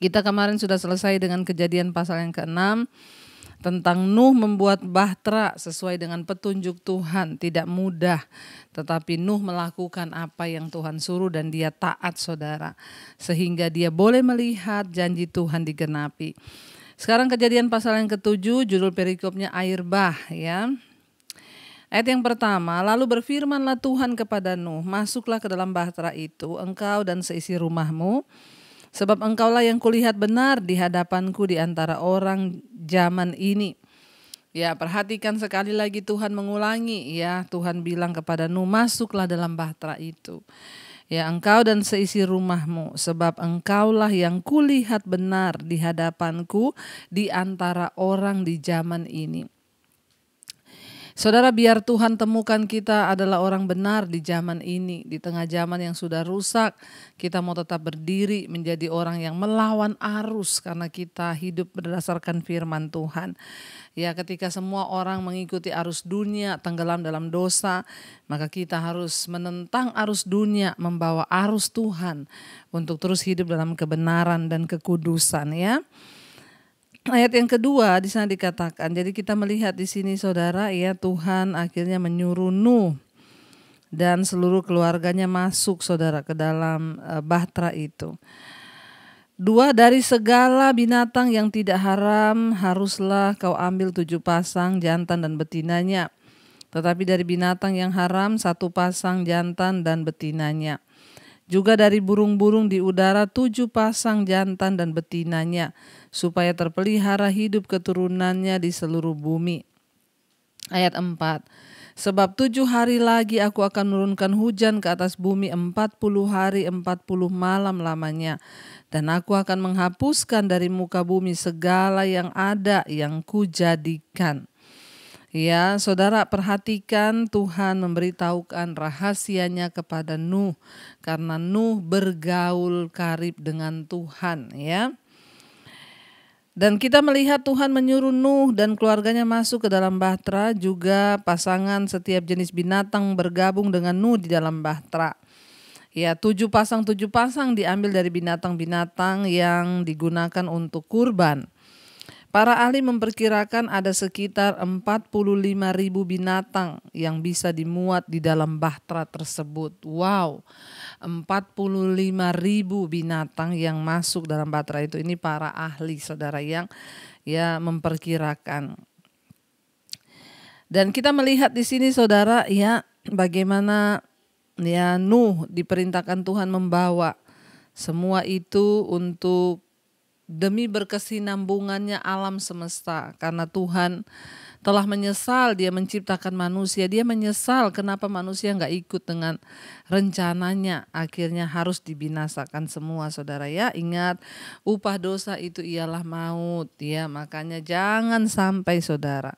Kita kemarin sudah selesai dengan Kejadian pasal yang ke-6 tentang Nuh membuat bahtera sesuai dengan petunjuk Tuhan. Tidak mudah, tetapi Nuh melakukan apa yang Tuhan suruh dan dia taat, saudara. Sehingga dia boleh melihat janji Tuhan digenapi. Sekarang Kejadian pasal yang ke-7, judul perikopnya air bah, ya. Ayat yang pertama, lalu berfirmanlah Tuhan kepada Nuh, masuklah ke dalam bahtera itu, engkau dan seisi rumahmu, sebab engkaulah yang kulihat benar di hadapanku di antara orang zaman ini. Ya, perhatikan sekali lagi Tuhan mengulangi, ya. Tuhan bilang kepada Nuh, masuklah dalam bahtera itu. Ya, engkau dan seisi rumahmu, sebab engkaulah yang kulihat benar di hadapanku di antara orang di zaman ini. Saudara, biar Tuhan temukan kita adalah orang benar di zaman ini, di tengah zaman yang sudah rusak, kita mau tetap berdiri menjadi orang yang melawan arus karena kita hidup berdasarkan firman Tuhan. Ya, ketika semua orang mengikuti arus dunia, tenggelam dalam dosa, maka kita harus menentang arus dunia, membawa arus Tuhan untuk terus hidup dalam kebenaran dan kekudusan, ya. Ayat yang kedua di sana dikatakan, jadi kita melihat di sini saudara, ya, Tuhan akhirnya menyuruh Nuh dan seluruh keluarganya masuk, saudara, ke dalam bahtera itu. 2, dari segala binatang yang tidak haram haruslah kau ambil 7 pasang jantan dan betinanya. Tetapi dari binatang yang haram 1 pasang jantan dan betinanya. Juga dari burung-burung di udara 7 pasang jantan dan betinanya, supaya terpelihara hidup keturunannya di seluruh bumi. Ayat 4, sebab 7 hari lagi aku akan menurunkan hujan ke atas bumi 40 hari 40 malam lamanya. Dan aku akan menghapuskan dari muka bumi segala yang ada yang kujadikan. Ya, saudara, perhatikan Tuhan memberitahukan rahasianya kepada Nuh karena Nuh bergaul karib dengan Tuhan, ya. Dan kita melihat Tuhan menyuruh Nuh dan keluarganya masuk ke dalam bahtera, juga pasangan setiap jenis binatang bergabung dengan Nuh di dalam bahtera. Ya, 7 pasang diambil dari binatang-binatang yang digunakan untuk kurban. Para ahli memperkirakan ada sekitar 45.000 binatang yang bisa dimuat di dalam bahtera tersebut. Wow, 45.000 binatang yang masuk dalam bahtera itu. Ini para ahli, saudara, yang ya memperkirakan. Dan kita melihat di sini, saudara, ya, bagaimana ya Nuh diperintahkan Tuhan membawa semua itu untuk demi berkesinambungannya alam semesta. Karena Tuhan telah menyesal dia menciptakan manusia. Dia menyesal kenapa manusia gak ikut dengan rencananya. Akhirnya harus dibinasakan semua, saudara, ya. Ingat, upah dosa itu ialah maut, ya. Makanya jangan sampai, saudara,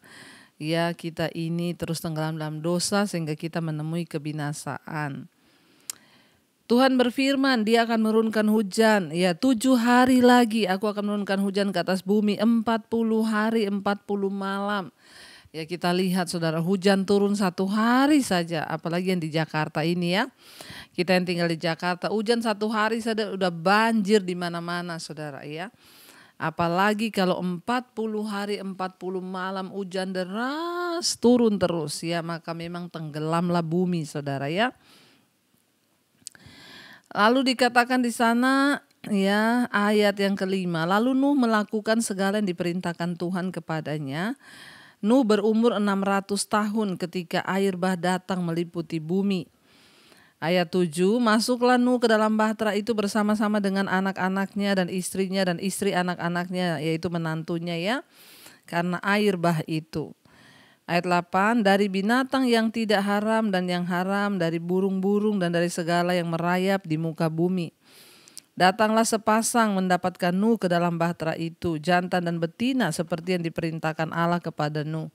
ya, kita ini terus tenggelam dalam dosa sehingga kita menemui kebinasaan. Tuhan berfirman, dia akan menurunkan hujan, ya, 7 hari lagi aku akan menurunkan hujan ke atas bumi 40 hari 40 malam. Ya, kita lihat, saudara, hujan turun 1 hari saja, apalagi yang di Jakarta ini, ya. Kita yang tinggal di Jakarta, hujan 1 hari saja udah banjir di mana-mana, saudara, ya. Apalagi kalau 40 hari 40 malam hujan deras turun terus, ya, maka memang tenggelamlah bumi, saudara, ya. Lalu dikatakan di sana, ya, ayat yang ke-5, lalu Nuh melakukan segala yang diperintahkan Tuhan kepadanya. Nuh berumur 600 tahun ketika air bah datang meliputi bumi. Ayat 7, masuklah Nuh ke dalam bahtera itu bersama-sama dengan anak-anaknya dan istrinya dan istri anak-anaknya, yaitu menantunya, ya, karena air bah itu. Ayat 8, dari binatang yang tidak haram dan yang haram, dari burung-burung dan dari segala yang merayap di muka bumi. Datanglah sepasang mendapatkan Nuh ke dalam bahtera itu, jantan dan betina seperti yang diperintahkan Allah kepada Nuh.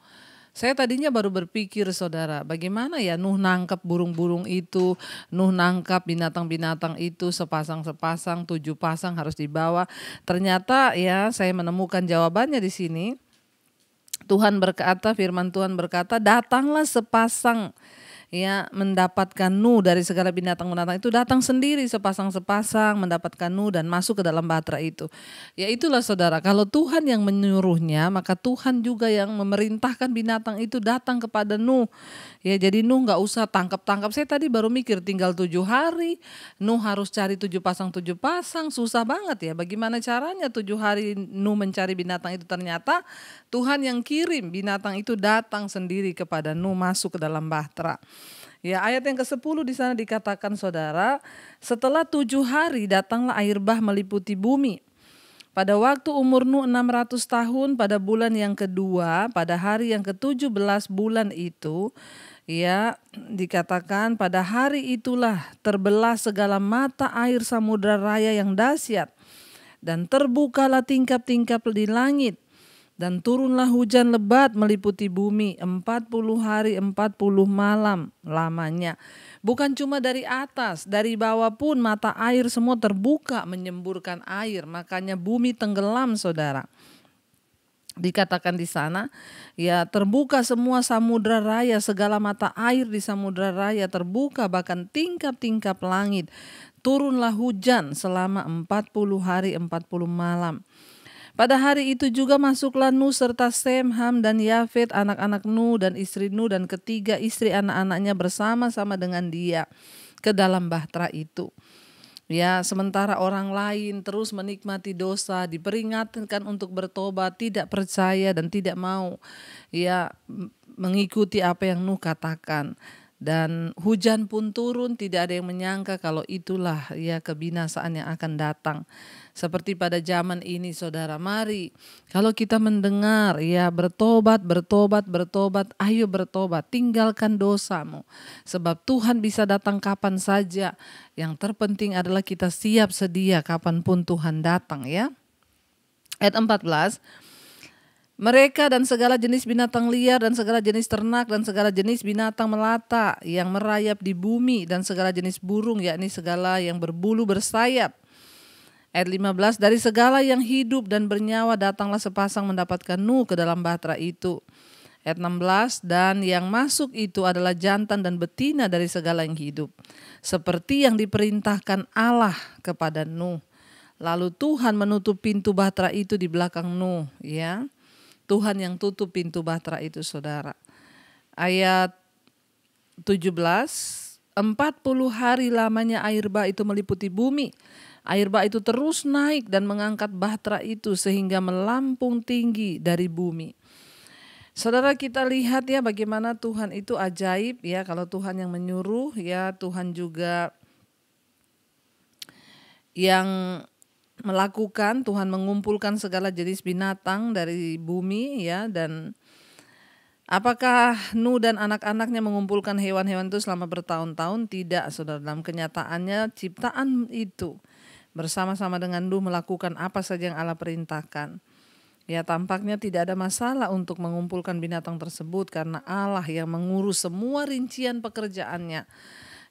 Saya tadinya baru berpikir, saudara, bagaimana ya Nuh nangkap burung-burung itu, Nuh nangkap binatang-binatang itu sepasang-sepasang, 7 pasang harus dibawa. Ternyata, ya, saya menemukan jawabannya di sini. Tuhan berkata, firman Tuhan berkata, datanglah sepasang, ya mendapatkan Nuh dari segala binatang-binatang itu datang sendiri sepasang-sepasang mendapatkan Nuh dan masuk ke dalam bahtera itu. Ya itulah saudara, kalau Tuhan yang menyuruhnya maka Tuhan juga yang memerintahkan binatang itu datang kepada Nuh. Ya jadi Nuh nggak usah tangkap-tangkap. Saya tadi baru mikir tinggal 7 hari Nuh harus cari 7 pasang, susah banget ya. Bagaimana caranya 7 hari Nuh mencari binatang itu, ternyata Tuhan yang kirim binatang itu datang sendiri kepada Nuh masuk ke dalam bahtera. Ya ayat yang ke-10 di sana dikatakan saudara, setelah 7 hari datanglah air bah meliputi bumi. Pada waktu umur Nuh 600 tahun pada bulan yang kedua, pada hari yang ke-17 bulan itu, ya dikatakan pada hari itulah terbelah segala mata air samudra raya yang dahsyat dan terbukalah tingkap-tingkap di langit. Dan turunlah hujan lebat meliputi bumi 40 hari 40 malam lamanya. Bukan cuma dari atas, dari bawah pun mata air semua terbuka menyemburkan air. Makanya bumi tenggelam saudara. Dikatakan di sana, ya terbuka semua samudra raya, segala mata air di samudra raya terbuka, bahkan tingkap-tingkap langit. Turunlah hujan selama 40 hari 40 malam. Pada hari itu juga masuklah Nuh serta Sem, Ham dan Yafet, anak-anak Nuh dan istri Nuh dan ketiga istri anak-anaknya bersama-sama dengan dia ke dalam bahtera itu. Ya, sementara orang lain terus menikmati dosa, diperingatkan untuk bertobat, tidak percaya dan tidak mau ya mengikuti apa yang Nuh katakan. Dan hujan pun turun, tidak ada yang menyangka kalau itulah ya kebinasaan yang akan datang. Seperti pada zaman ini saudara, mari kalau kita mendengar ya bertobat, ayo bertobat, tinggalkan dosamu. Sebab Tuhan bisa datang kapan saja. Yang terpenting adalah kita siap sedia kapanpun Tuhan datang ya. Ayat 14. Mereka dan segala jenis binatang liar dan segala jenis ternak dan segala jenis binatang melata yang merayap di bumi dan segala jenis burung, yakni segala yang berbulu bersayap. Ayat 15, dari segala yang hidup dan bernyawa datanglah sepasang mendapatkan Nuh ke dalam bahtera itu. Ayat 16, dan yang masuk itu adalah jantan dan betina dari segala yang hidup, seperti yang diperintahkan Allah kepada Nuh. Lalu Tuhan menutup pintu bahtera itu di belakang Nuh, ya. Tuhan yang tutup pintu bahtera itu saudara. Ayat 17, 40 hari lamanya air bah itu meliputi bumi. Air bah itu terus naik dan mengangkat bahtera itu sehingga melampung tinggi dari bumi. Saudara, kita lihat ya bagaimana Tuhan itu ajaib ya. Kalau Tuhan yang menyuruh ya, Tuhan juga yang melakukan. Tuhan mengumpulkan segala jenis binatang dari bumi ya. Dan apakah Nuh dan anak-anaknya mengumpulkan hewan-hewan itu selama bertahun-tahun? Tidak saudara, dalam kenyataannya ciptaan itu bersama-sama dengan Nuh melakukan apa saja yang Allah perintahkan. Ya tampaknya tidak ada masalah untuk mengumpulkan binatang tersebut karena Allah yang mengurus semua rincian pekerjaannya.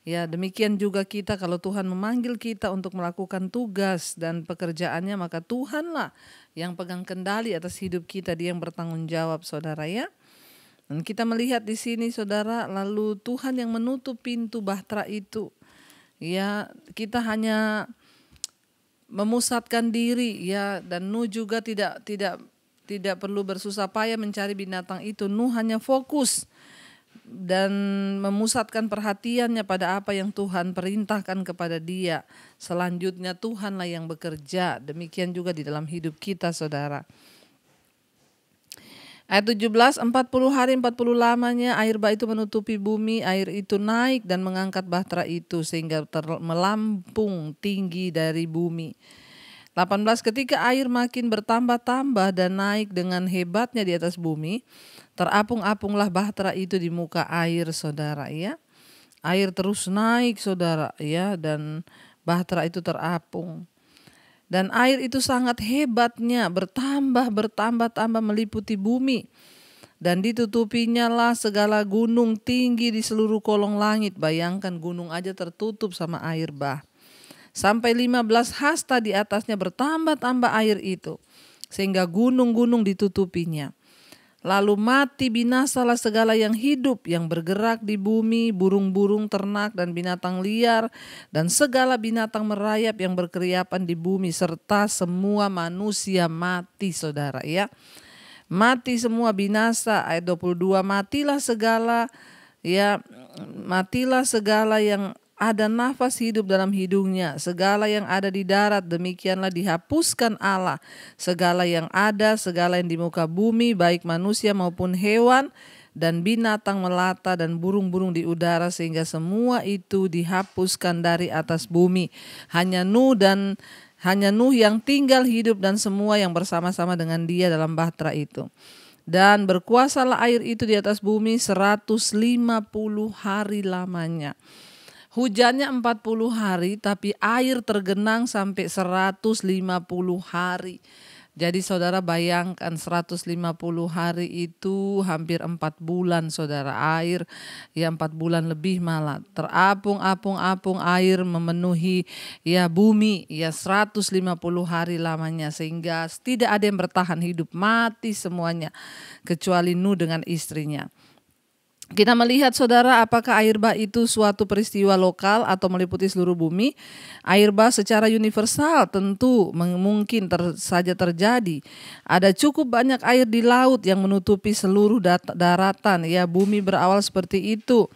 Ya demikian juga kita, kalau Tuhan memanggil kita untuk melakukan tugas dan pekerjaannya, maka Tuhanlah yang pegang kendali atas hidup kita, Dia yang bertanggung jawab saudara ya. Dan kita melihat di sini saudara, lalu Tuhan yang menutup pintu bahtera itu. Ya kita hanya memusatkan diri ya, dan Nuh juga tidak perlu bersusah payah mencari binatang itu. Nuh hanya fokus dan memusatkan perhatiannya pada apa yang Tuhan perintahkan kepada dia. Selanjutnya Tuhanlah yang bekerja. Demikian juga di dalam hidup kita saudara. Ayat 17, 40 hari 40 lamanya air bah itu menutupi bumi, air itu naik dan mengangkat bahtera itu sehingga melampung tinggi dari bumi. 18, ketika air makin bertambah-tambah dan naik dengan hebatnya di atas bumi, terapung-apunglah bahtera itu di muka air saudara ya. Air terus naik saudara ya, dan bahtera itu terapung. Dan air itu sangat hebatnya bertambah meliputi bumi. Dan ditutupinya lah segala gunung tinggi di seluruh kolong langit. Bayangkan gunung aja tertutup sama air bah. Sampai 15 hasta di atasnya bertambah air itu. Sehingga gunung-gunung ditutupinya. Lalu mati binasalah segala yang hidup yang bergerak di bumi, burung-burung, ternak dan binatang liar, dan segala binatang merayap yang berkeriapan di bumi, serta semua manusia mati, saudara ya. Mati semua, binasa. Ayat 22, matilah segala yang ada nafas hidup dalam hidungnya, segala yang ada di darat, demikianlah dihapuskan Allah. Segala yang ada, segala yang di muka bumi, baik manusia maupun hewan, dan binatang melata dan burung-burung di udara, sehingga semua itu dihapuskan dari atas bumi. Hanya Nuh yang tinggal hidup dan semua yang bersama-sama dengan dia dalam bahtera itu. Dan berkuasalah air itu di atas bumi 150 hari lamanya. Hujannya 40 hari, tapi air tergenang sampai 150 hari. Jadi saudara bayangkan 150 hari itu hampir 4 bulan, saudara. Air ya 4 bulan lebih malah. Terapung-apung air memenuhi ya bumi ya 150 hari lamanya. Sehingga tidak ada yang bertahan hidup, mati semuanya. Kecuali Nuh dengan istrinya. Kita melihat saudara, apakah air bah itu suatu peristiwa lokal atau meliputi seluruh bumi? Air bah secara universal tentu mungkin saja terjadi. Ada cukup banyak air di laut yang menutupi seluruh daratan. Ya, bumi berawal seperti itu.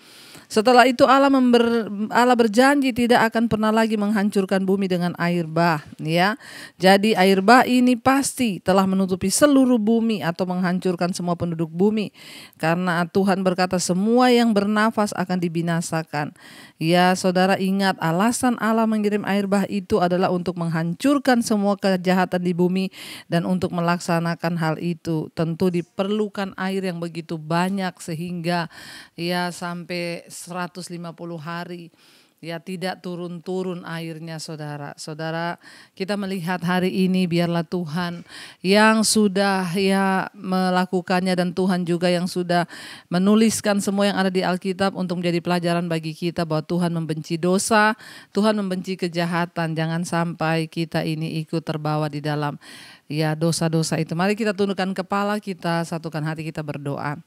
Setelah itu Allah berjanji tidak akan pernah lagi menghancurkan bumi dengan air bah, ya. Jadi air bah ini pasti telah menutupi seluruh bumi atau menghancurkan semua penduduk bumi. Karena Tuhan berkata semua yang bernafas akan dibinasakan. Ya, saudara ingat alasan Allah mengirim air bah itu adalah untuk menghancurkan semua kejahatan di bumi dan untuk melaksanakan hal itu. Tentu diperlukan air yang begitu banyak sehingga ya sampai 150 hari ya tidak turun-turun airnya, saudara. Saudara, kita melihat hari ini biarlah Tuhan yang sudah ya melakukannya dan Tuhan juga yang sudah menuliskan semua yang ada di Alkitab untuk menjadi pelajaran bagi kita bahwa Tuhan membenci dosa, Tuhan membenci kejahatan. Jangan sampai kita ini ikut terbawa di dalam ya dosa-dosa itu. Mari kita tundukkan kepala, kita satukan hati, kita berdoa.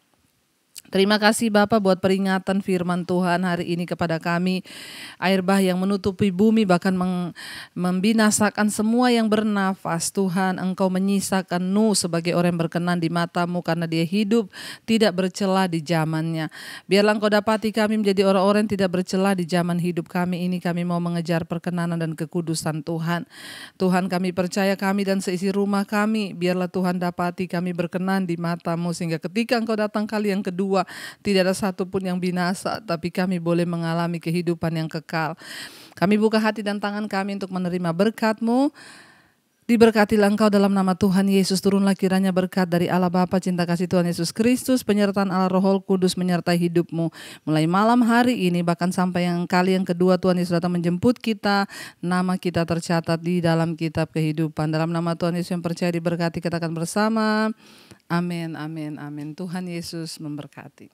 Terima kasih Bapak buat peringatan firman Tuhan hari ini kepada kami. Air bah yang menutupi bumi bahkan membinasakan semua yang bernafas. Tuhan, Engkau menyisakan Nuh sebagai orang yang berkenan di mata-Mu karena dia hidup tidak bercela di zamannya. Biarlah Engkau dapati kami menjadi orang-orang yang tidak bercela di zaman hidup kami ini. Kami mau mengejar perkenanan dan kekudusan Tuhan. Tuhan, kami percaya kami dan seisi rumah kami, biarlah Tuhan dapati kami berkenan di mata-Mu sehingga ketika Engkau datang kali yang kedua, tidak ada satupun yang binasa, tapi kami boleh mengalami kehidupan yang kekal. Kami buka hati dan tangan kami untuk menerima berkat-Mu. Diberkatilah Engkau dalam nama Tuhan Yesus. Turunlah kiranya berkat dari Allah Bapa, cinta kasih Tuhan Yesus Kristus, penyertaan Allah Roh Kudus menyertai hidupmu. Mulai malam hari ini bahkan sampai yang kali yang kedua Tuhan Yesus datang menjemput kita, nama kita tercatat di dalam kitab kehidupan. Dalam nama Tuhan Yesus yang percaya diberkati, katakan bersama. Amin, amin, amin. Tuhan Yesus memberkati.